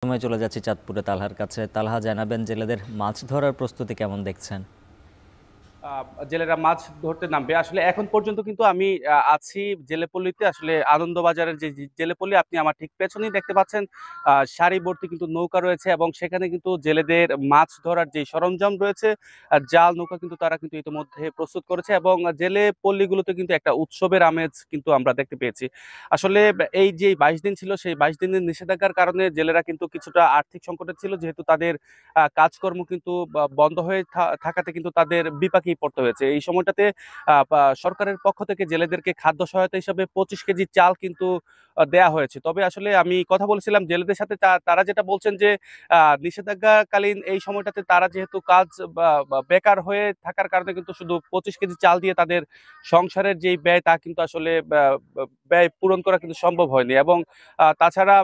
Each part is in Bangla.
সময় চলে যাচ্ছি চাঁদপুরে তালহার কাছে। তালহা, জানাবেন জেলেদের মাছ ধরার প্রস্তুতি কেমন দেখছেন? জেলেরা মাছ ধরতে নামবে আসলে এখন পর্যন্ত কিন্তু আমি আছি জেলেপল্লীতে। আসলে আনন্দবাজারের যে জেলেপল্লী আপনি আমার ঠিক পেছনেই দেখতে পাচ্ছেন। সারিবর্তী কিন্তু নৌকা রয়েছে এবং সেখানে কিন্তু জেলেদের মাছ ধরার যে সরঞ্জাম রয়েছে, জাল নৌকা কিন্তু তারা কিন্তু ইতিমধ্যে প্রস্তুত করেছে এবং জেলে পল্লীগুলোতে কিন্তু একটা উৎসবের আমেজ কিন্তু আমরা দেখতে পেয়েছি। আসলে এই যে 22 দিন ছিল, সেই 22 দিনের নিষেধাজ্ঞার কারণে জেলেরা কিন্তু কিছুটা আর্থিক সংকটে ছিল, যেহেতু তাদের কাজকর্ম কিন্তু বন্ধ হয়ে থাকাতে কিন্তু তাদের বিপাকেই পড়তে হয়েছে এই সময়টাতে। সরকারের পক্ষ থেকে জেলেদেরকে খাদ্য সহায়তা হিসাবে 25 কেজি চাল কিন্তু দেয়া হয়েছে। তবে আসলে আমি কথা বলেছিলাম জেলেদের সাথে, তারা যেটা বলছেন যে নিষেধাজ্ঞাকালীন এই সময়টাতে তারা যেহেতু কাজ বেকার হয়ে থাকার কারণে কিন্তু শুধু 25 কেজি চাল দিয়ে তাদের সংসারের যেই ব্যয় তা কিন্তু আসলে ব্যয় পূরণ করা কিন্তু সম্ভব হয়নি। এবং তাছাড়া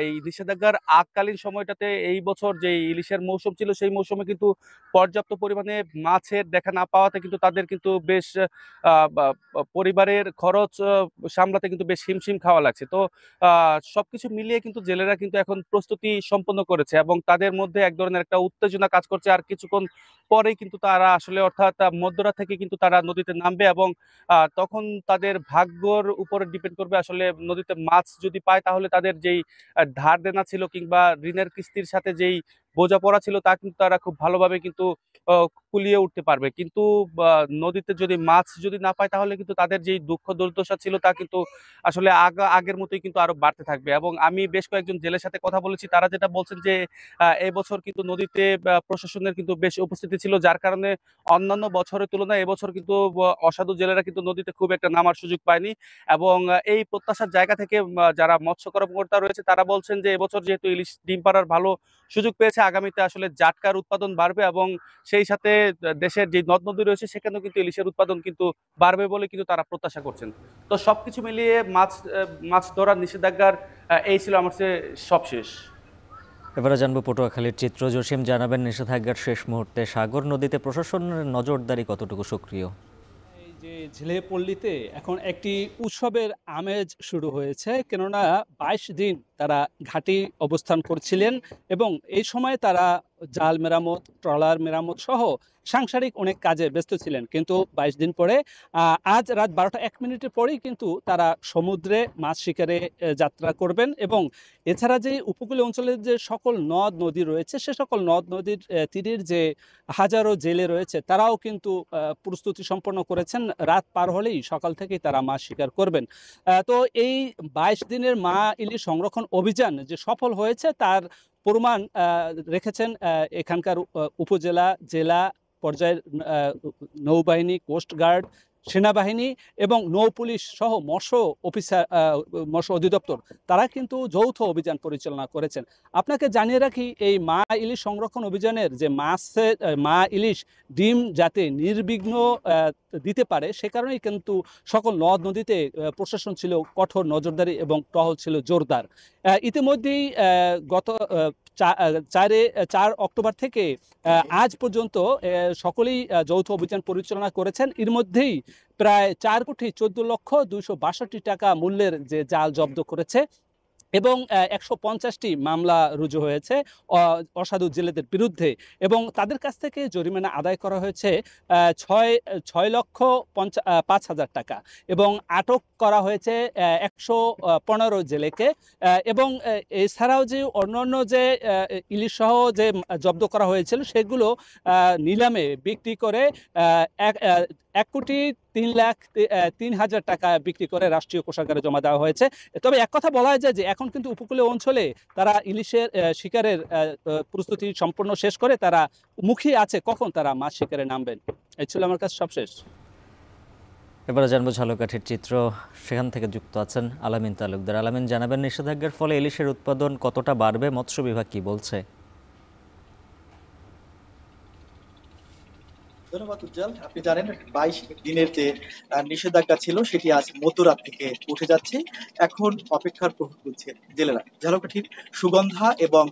এই নিষেধাজ্ঞার আগকালীন সময়টাতে এই বছর যে ইলিশের মৌসুম ছিল, সেই মৌসুমে কিন্তু পর্যাপ্ত পরিমাণে মাছের দেখা না পাওয়াতে কিন্তু তাদের কিন্তু বেশ পরিবারের খরচ সামলাতে কিন্তু বেশ হিমশিম খাওয়া লাগছে। তো সবকিছু মিলিয়ে কিন্তু জেলেরা কিন্তু এখন প্রস্তুতি সম্পন্ন করেছে এবং তাদের মধ্যে এক ধরনের একটা উত্তেজনা কাজ করছে। আর কিছুক্ষণ পরেই কিন্তু তারা আসলে, অর্থাৎ মধ্যরাত থেকে কিন্তু তারা নদীতে নামবে এবং তখন তাদের ভাগ্যর উপরে ডিপেন্ড করবে। আসলে নদীতে মাছ যদি পায় তাহলে তাদের যেই ধার দেনা ছিল কিংবা ঋণের কিস্তির সাথে যেই বোঝাপড়া ছিল তা কিন্তু তারা খুব ভালোভাবে কিন্তু কুলিয়ে উঠতে পারবে। কিন্তু নদীতে যদি মাছ যদি না পায় তাহলে কিন্তু তাদের যেই দুঃখ দুর্দশা ছিল তা কিন্তু আসলে আগের মতোই কিন্তু আরো বাড়তে থাকবে। এবং আমি বেশ কয়েকজন জেলের সাথে কথা বলেছি, তারা যেটা বলছেন যে এবছর কিন্তু নদীতে প্রশাসনের কিন্তু বেশ উপস্থিতি ছিল, যার কারণে অন্যান্য বছরের তুলনায় এবছর কিন্তু অসাধু জেলেরা কিন্তু নদীতে খুব একটা নামার সুযোগ পায়নি। এবং এই প্রত্যাশার জায়গা থেকে যারা মৎস্য কর্মকর্তা রয়েছে তারা বলছেন যে এবছর যেহেতু ইলিশ ডিম পাড়ার ভালো সুযোগ পেয়েছে, আগামীতে আসলে জাটকার উৎপাদন বাড়বে এবং সেই সাথে দেশের যে নদ নদী রয়েছে সেখানেও কিন্তু ইলিশের উৎপাদন কিন্তু বাড়বে বলে কিন্তু তারা প্রত্যাশা করছেন। তো সবকিছু মিলিয়ে মাছ ধরার নিষেধাজ্ঞার এই ছিল আমার কাছে সবশেষ। এবারে জানবো পটুয়াখালীর চিত্র। জসিম, জানাবেন নিষেধাজ্ঞার শেষ মুহূর্তে সাগর নদীতে প্রশাসনের নজরদারি কতটুকু সক্রিয়? এই যে ঝিলেপল্লীতে এখন একটি উৎসবের আমেজ শুরু হয়েছে, কেননা 22 দিন তারা ঘাঁটি অবস্থান করছিলেন এবং এই সময় তারা জাল মেরামত, ট্রলার মেরামত সহ সাংসারিক অনেক কাজে ব্যস্ত ছিলেন। কিন্তু 22 দিন পরে আজ রাত 12টা 1 মিনিটের পরেই কিন্তু তারা সমুদ্রে মাছ শিকারে যাত্রা করবেন এবং এছাড়া যে উপকূলীয় অঞ্চলের যে সকল নদ নদী রয়েছে সে সকল নদ নদীর তীরের যে হাজারো জেলে রয়েছে তারাও কিন্তু প্রস্তুতি সম্পন্ন করেছেন। রাত পার হলেই সকাল থেকেই তারা মাছ শিকার করবেন। তো এই 22 দিনের মা ইলিশ সংরক্ষণ অভিযান যে সফল হয়েছে তার প্রমাণ রেখেছেন এখানকার উপজেলা, জেলা পর্যায়ের নৌবাহিনী, কোস্টগার্ড, সেনাবাহিনী এবং নৌপুলিশ সহ মৎস্য অফিসার, মৎস্য অধিদপ্তর, তারা কিন্তু যৌথ অভিযান পরিচালনা করেছেন। আপনাকে জানিয়ে রাখি, এই মা ইলিশ সংরক্ষণ অভিযানের যে মাছের মা ইলিশ ডিম যাতে নির্বিঘ্ন দিতে পারে সে কারণেই কিন্তু সকল নদ নদীতে প্রশাসন ছিল কঠোর নজরদারি এবং টহল ছিল জোরদার। ইতিমধ্যেই গত 4 অক্টোবর থেকে আজ পর্যন্ত সকলেই যৌথ অভিযান পরিচালনা করেছেন। এর মধ্যেই প্রায় 4,14,262,টাকা মূল্যের যে জাল জব্দ করেছে এবং 150টি মামলা রুজু হয়েছে অসাধু জেলেদের বিরুদ্ধে এবং তাদের কাছ থেকে জরিমানা আদায় করা হয়েছে 6,05,000 টাকা এবং আটক করা হয়েছে 115 জেলেকে। এবং এছাড়াও যে অন্যান্য যে ইলিশ সহ যে জব্দ করা হয়েছিল সেগুলো নিলামে বিক্রি করে 1,03,03,000 টাকা বিক্রি করে রাষ্ট্রীয় কোষাগারে জমা দেওয়া হয়েছে। তবে এক কথা বলা যায় যে এখন কিন্তু উপকূলীয় অঞ্চলে তারা ইলিশের শিকারের প্রস্তুতি সম্পূর্ণ শেষ করে তারা মুখিয়ে আছে কখন তারা মাছ শিকারে নামবেন। এই ছিল আমার কাছে সবশেষ। এবারে জানবো ঝালকাঠির চিত্র। সেখান থেকে যুক্ত আছেন আলামিন তালুকদার। আলামিন, জানাবেন নিষেধাজ্ঞার ফলে ইলিশের উৎপাদন কতটা বাড়বে, মৎস্য বিভাগ কি বলছে? ধন্যবাদ উজ্জ্বল। আপনি জানেন 22 দিনের যে নিষেধাজ্ঞা ছিল সেটি আজ মধ্যরাত থেকে উঠে যাচ্ছে। এখন অপেক্ষার প্রহর গুনছে জেলেরা। ঝালকাঠির সুগন্ধা এবং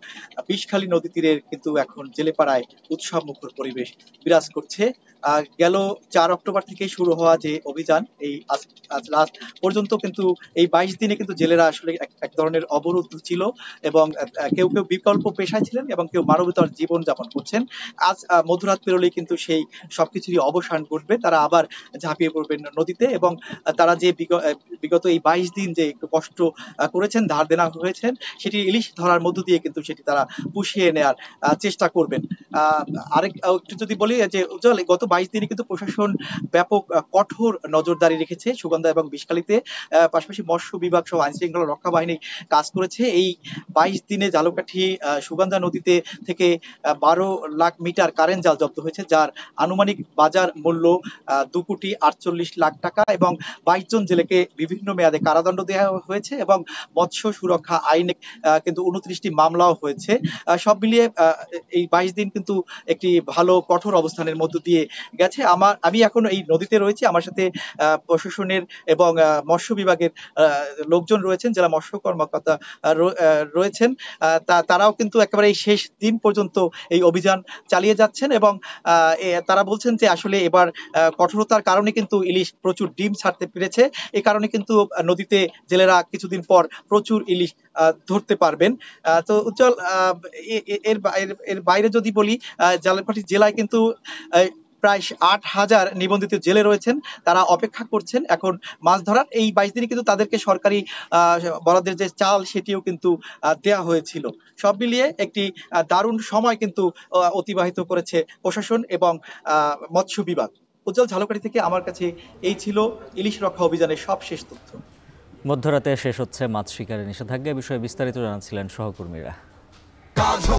বিষখালী নদী তীরের কিন্তু এখন জেলেপাড়ায় উৎসব মুখর পরিবেশ বিরাজ করছে। গেল 4 অক্টোবর থেকে শুরু হওয়া যে অভিযান, এই আজ লাস্ট পর্যন্ত কিন্তু এই 22 দিনে কিন্তু জেলেরা আসলে এক ধরনের অবরুদ্ধ ছিল এবং কেউ কেউ বিকল্প পেশায় ছিলেন এবং কেউ মানবতার জীবন যাপন করছেন। আজ মধ্যরাত পেরোলেই কিন্তু সেই সবকিছুরই অবসান ঘটবে। তারা আবার ঝাঁপিয়ে পড়বেন নদীতে এবং তারা যে বিগত এই 22 দিন যে একটু কষ্ট করেছেন, ধার দেনা হয়েছেন, সেটি ইলিশ ধরার মধ্য দিয়ে কিন্তু সেটি তারা পুষিয়ে নেয়ার চেষ্টা করবেন। আরেক একটু যদি বলি যে উজ্জ্বল, গত 22 দিনে কিন্তু প্রশাসন ব্যাপক কঠোর নজরদারি রেখেছে সুগন্ধা এবং বিষখালীতে। পাশাপাশি মৎস্য বিভাগ সহ আইন শৃঙ্খলা রক্ষা বাহিনী কাজ করেছে। এই 22 দিনে ঝালকাঠি সুগন্ধা নদীতে থেকে 12 লাখ মিটার কারেন্ট জাল জব্দ হয়েছে, যার আনুমানিক বাজার মূল্য 2,48,00,000 টাকা এবং 22 জন জেলেকে বিভিন্ন মেয়াদে কারাদণ্ড দেওয়া হয়েছে এবং মৎস্য সুরক্ষা আইনে কিন্তু 29টি মামলাও হয়েছে। সব মিলিয়ে এই 22 দিন কিন্তু একটি ভালো কঠোর অবস্থানের মধ্য দিয়ে গেছে। আমি এখন এই নদীতে রয়েছি, আমার সাথে প্রশাসনের এবং মৎস্য বিভাগের লোকজন রয়েছেন, যারা মৎস্য কর্মকর্তা রয়েছেন। তারাও কিন্তু একেবারে এই শেষ দিন পর্যন্ত এই অভিযান চালিয়ে যাচ্ছেন এবং তারা বলছেন যে আসলে এবার কঠোরতার কারণে কিন্তু ইলিশ প্রচুর ডিম ছাড়তে পেরেছে। এই কারণে কিন্তু নদীতে জেলেরা কিছুদিন পর প্রচুর ইলিশ ধরতে পারবেন। তো উজ্জ্বল, এর বাইরে যদি বলি, ঝালকাঠি জেলায় কিন্তু প্রায় 8,000 নিবন্ধিত জেলে রয়েছেন। তারা অপেক্ষা করছেন এখন মাছ ধরার। এই 22 দিনে কিন্তু তাদেরকে সরকারি বরাদ্দের যে চাল সেটিও কিন্তু দেয়া হয়েছিল। সব মিলিয়ে একটি দারুণ সময় কিন্তু অতিবাহিত করেছে প্রশাসন এবং মৎস্য বিভাগ। উজ্জ্বল, ঝালকাঠি থেকে আমার কাছে এই ছিল ইলিশ রক্ষা অভিযানের সবশেষ তথ্য। মধ্যরাতে শেষ হচ্ছে মাছ শিকারের নিষেধাজ্ঞা। বিষয়ে বিস্তারিত জানাচ্ছিলেন সহকর্মীরা।